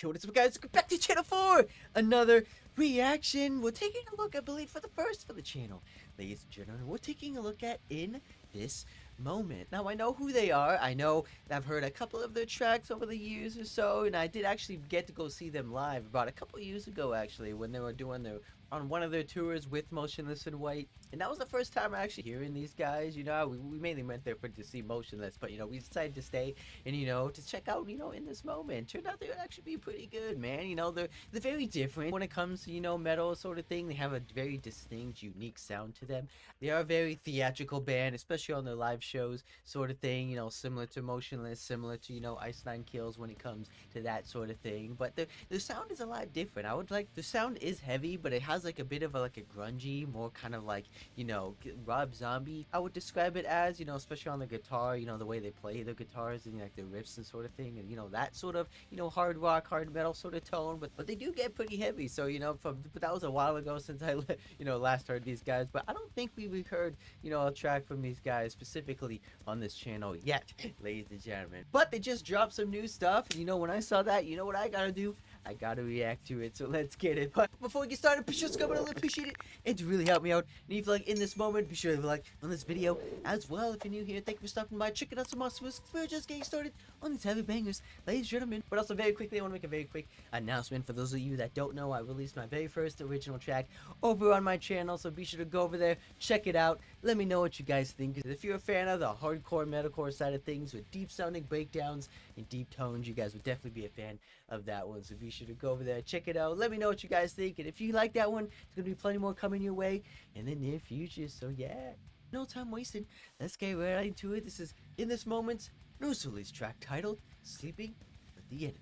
Yo, what's up guys, welcome back to channel 4, another reaction. We're taking a look, I believe, for the first for the channel. Ladies and gentlemen, we're taking a look at In This Moment. Now, I know who they are. I know I've heard a couple of their tracks over the years or so, and I did actually get to go see them live about a couple years ago, actually, when they were doing their on one of their tours with Motionless in White. And that was the first time I actually hearing these guys. You know, we mainly went there to see Motionless, but, you know, we decided to stay and, you know, to check out, you know, In This Moment. Turned out they would actually be pretty good, man. You know, they're very different when it comes to, you know, metal sort of thing. They have a very distinct, unique sound to them. They are a very theatrical band, especially on their live shows sort of thing, you know, similar to Motionless, similar to, you know, Ice Nine Kills when it comes to that sort of thing. But the sound is a lot different. I would like, the sound is heavy, but it has like a bit of a, like a grungy, more kind of like, you know, Rob Zombie, I would describe it as, you know, especially on the guitar, you know, the way they play the guitars and like the riffs and sort of thing, and, you know, that sort of, you know, hard rock, hard metal sort of tone, but they do get pretty heavy. So, you know, but that was a while ago since I, you know, last heard these guys, but I don't think we've heard, you know, a track from these guys specifically on this channel yet, ladies and gentlemen. But they just dropped some new stuff, and, you know, when I saw that, you know what I gotta do? I gotta react to it, so let's get it. But before we get started, be sure to subscribe, I really appreciate it, and to really help me out. And if you like In This Moment, be sure to like on this video as well. If you're new here, thank you for stopping by. Check it out some awesome music. We're just getting started on these heavy bangers, ladies and gentlemen. But also, very quickly, I want to make a very quick announcement. For those of you that don't know, I released my very first original track over on my channel, so be sure to go over there, check it out. Let me know what you guys think. If you're a fan of the hardcore metalcore side of things with deep sounding breakdowns and deep tones, you guys would definitely be a fan of that one. So be sure to go over there, check it out. Let me know what you guys think. And if you like that one, there's gonna be plenty more coming your way in the near future. So yeah, no time wasted. Let's get right into it. This is In This Moment's newest release track titled Sleeping with the Enemy.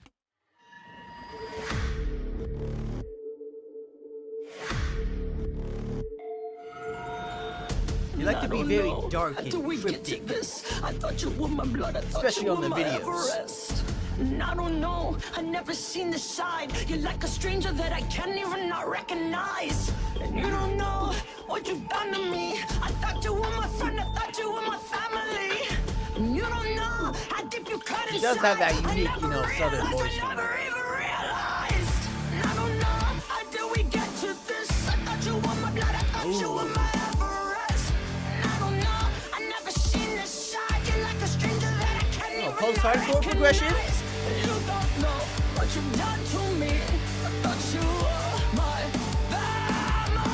You like to be very dark and cryptic, I thought you were my blood. especially on the videos. And I don't know, I never seen this side. You're like a stranger that I can't even not recognize. And you don't know what you've done to me. I thought you were my friend, I thought you were my family. And you don't know how deep you cut inside. He does have that unique, you know, southern voice. I never even realized. And I don't know how did we get to this. I thought you were my blood, I thought you were my Everest. And I don't know, I never seen this side. You're like a stranger that I can't even Post-hardcore progression. You don't know what you've done to me. I thought you were my family.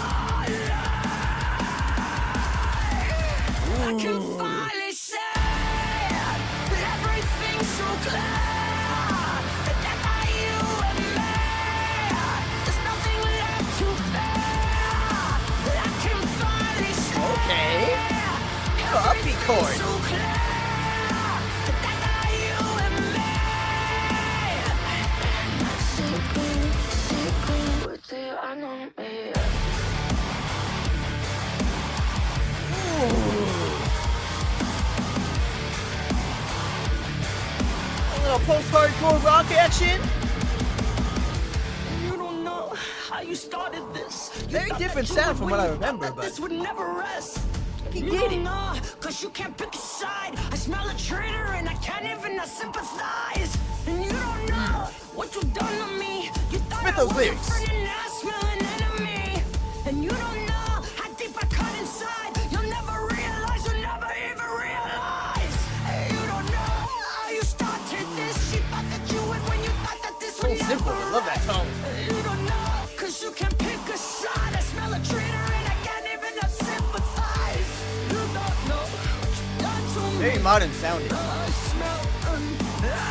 I can finally say that everything's so clear. That that's how you and me. There's nothing left to fear. I can finally say Okay. Upbeat chord. so clear. That that's how you and me. Secret with the enemy. A little post-hardcore rock action. You don't know how you started this. Very different sound from what I remember, but this would never rest. you You get don't it. know, cause you can't pick a side. I smell a traitor and I can't even sympathize. And you don't know what you've done to me. You thought Spit I those was lyrics. a friend and I smell an enemy. And you don't know how deep I cut inside. You'll never realize, you'll never even realize. You don't know how you started this. You thought that you would when you thought that this So would simple. never I love that tone. You don't know, cause you can't pick a side. I smell a traitor and I can't even sympathize. You don't know what you've done to me. Very modern sounding. I smell an enemy.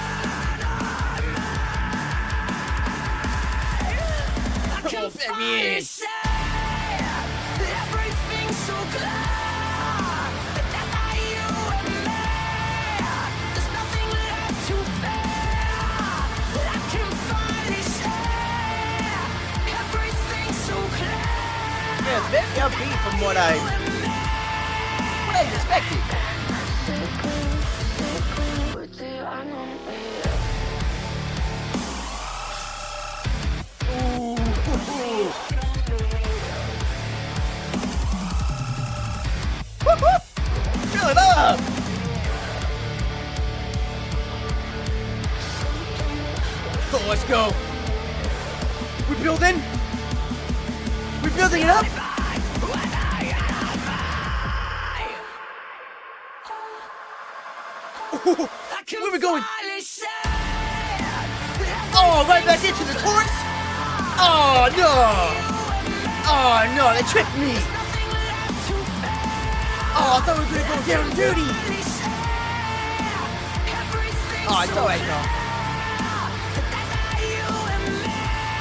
I can finally say everything's so clear. That that's how you and me. There's nothing left to fear. I can finally say everything's so clear. Yeah, it's very upbeat from what I expected. With the enemy. Fill it up! Oh, let's go! Where we going? Oh, right back into the chorus? Oh, no! Oh, no, they tricked me! Oh, I thought we were gonna go down dirty! Oh, it's alright, though.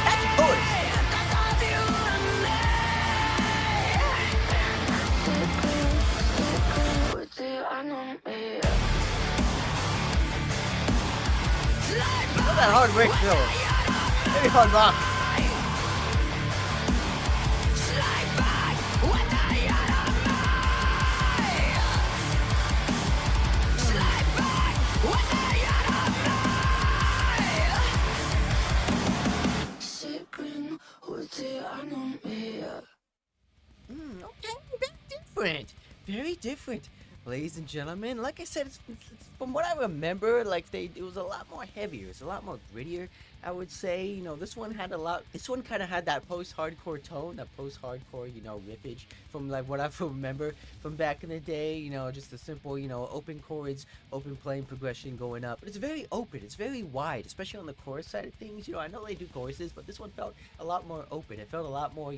That's the chorus! Not that hard work, though. Very hard rock. Okay, very different. Very different. Ladies and gentlemen, like I said, it's from what I remember, like it was a lot more heavier. It's a lot more grittier, I would say. You know, this one kind of had that post-hardcore tone, that post-hardcore, riffage from like what I remember from back in the day. You know, just a simple, open chords, open playing progression going up. But it's very open. It's very wide, especially on the chorus side of things. You know, I know they do choruses, but this one felt a lot more open. It felt a lot more,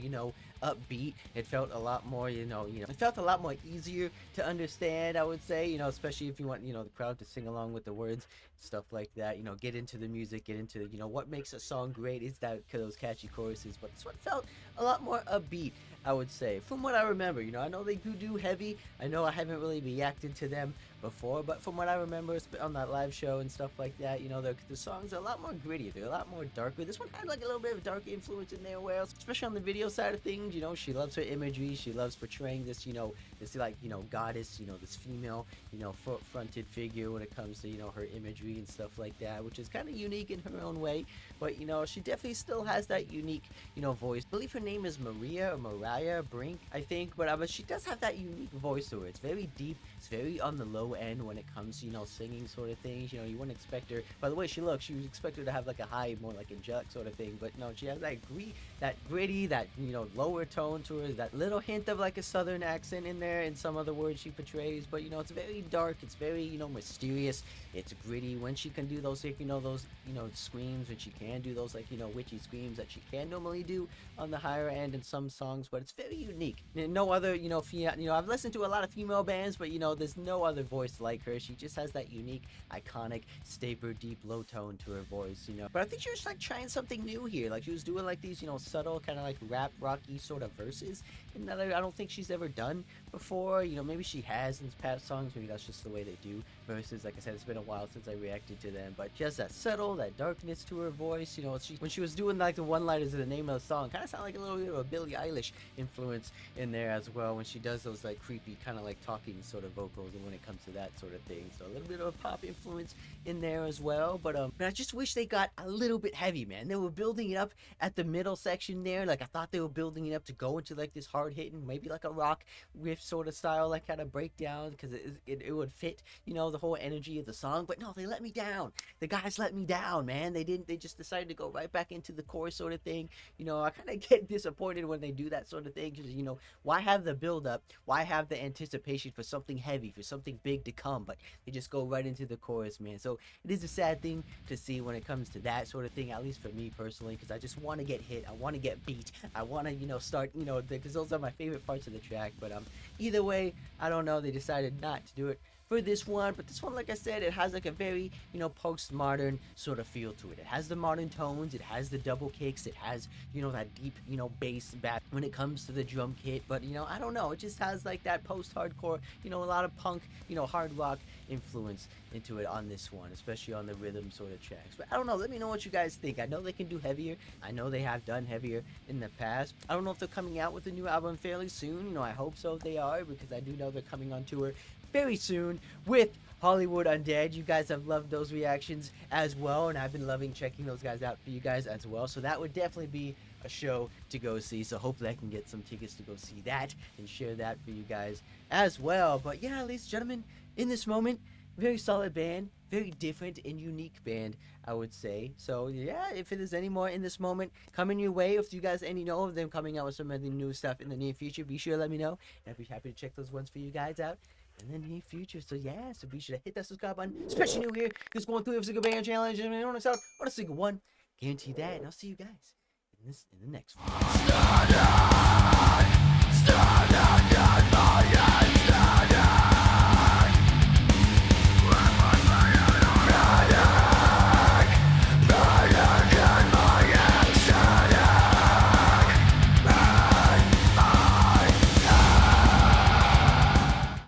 upbeat. It felt a lot more, it felt a lot more easier to understand, I would say, especially if you want, the crowd to sing along with the words, stuff like that, get into the music, get into, what makes a song great is that those catchy choruses, but this one felt a lot more upbeat, I would say, from what I remember. I know they do heavy. I know I haven't really reacted to them before, but from what I remember on that live show and stuff like that, the songs are a lot more gritty. They're a lot more darker. This one had like a little bit of dark influence in there, where else, especially on the video side of things, she loves her imagery. She loves portraying this, this like, goddess, this female, fronted figure when it comes to, her imagery and stuff like that, which is kind of unique in her own way. But, she definitely still has that unique, voice. I believe her name is Maria or Mariah Brink, I think, but she does have that unique voice to her. It's very deep. It's very on the low end when it comes to, singing sort of things. You wouldn't expect her, by the way she looks, you would expect her to have like a high, more like angelic sort of thing, but no, she has that gritty, that, lower tone to her, that little hint of like a southern accent in there in some other words she portrays, but, it's very dark, it's very, mysterious, it's gritty. When she can do those, those, screams, when she can do those, like, witchy screams that she can normally do on the higher end in some songs, but it's very unique. No other, I've listened to a lot of female bands, but, there's no other voice like her. She just has that unique, iconic, staper, deep, low tone to her voice, But I think she was like trying something new here. Like she was doing like these, subtle kind of like rap, rocky sort of verses, and that I don't think she's ever done before. Maybe she has in past songs. Maybe that's just the way they do verses. Like I said, it's been a while since I reacted to them, but just that subtle, that darkness to her voice. When she was doing like the one-liners of the name of the song, kind of sound like a little bit of a Billie Eilish influence in there as well. When she does those like creepy kind of like talking sort of vocals, and when it comes to that sort of thing, so a little bit of a pop influence in there as well. But I just wish they got a little bit heavy, man. They were building it up at the middle section there. Like I thought they were building it up to go into like this hard hitting, maybe like a rock riff sort of style, like kind of breakdown, because it would fit, the whole energy of the song. But no, they let me down. The guys let me down, man. They didn't. They just decided to go right back into the chorus sort of thing. I kind of get disappointed when they do that sort of thing, because why have the build up? Why have the anticipation for something heavy, for something big to come? But they just go right into the chorus, man. So it is a sad thing to see when it comes to that sort of thing, at least for me personally, because I just want to get hit. I want to get beat. I want to, start, because those are my favorite parts of the track. But either way, I don't know. They decided not to do it for this one. But this one, like I said, it has like a very, postmodern sort of feel to it. It has the modern tones. It has the double kicks. It has, that deep, bass back when it comes to the drum kit. But, I don't know. It just has like that post-hardcore, a lot of punk, hard rock influence into it on this one, especially on the rhythm sort of tracks. But I don't know. Let me know what you guys think. I know they can do heavier. I know they have done heavier in the past. I don't know if they're coming out with a new album fairly soon. I hope so if they are, because I do know they're coming on tour very soon with Hollywood Undead. You guys have loved those reactions as well, and I've been loving checking those guys out for you guys as well. So that would definitely be a show to go see. So hopefully I can get some tickets to go see that and share that for you guys as well. But yeah, ladies and gentlemen, in this moment, very solid band, very different and unique band, I would say. So yeah, if there's any more in this moment coming your way, if you guys know of them coming out with some of the new stuff in the near future, be sure to let me know, and I'd be happy to check those ones for you guys out in the near future. So yeah, so be sure to hit that subscribe button, especially new here. This going through every single band challenge and on us out on a single one. Guarantee that, and I'll see you guys in the next one. Standing in my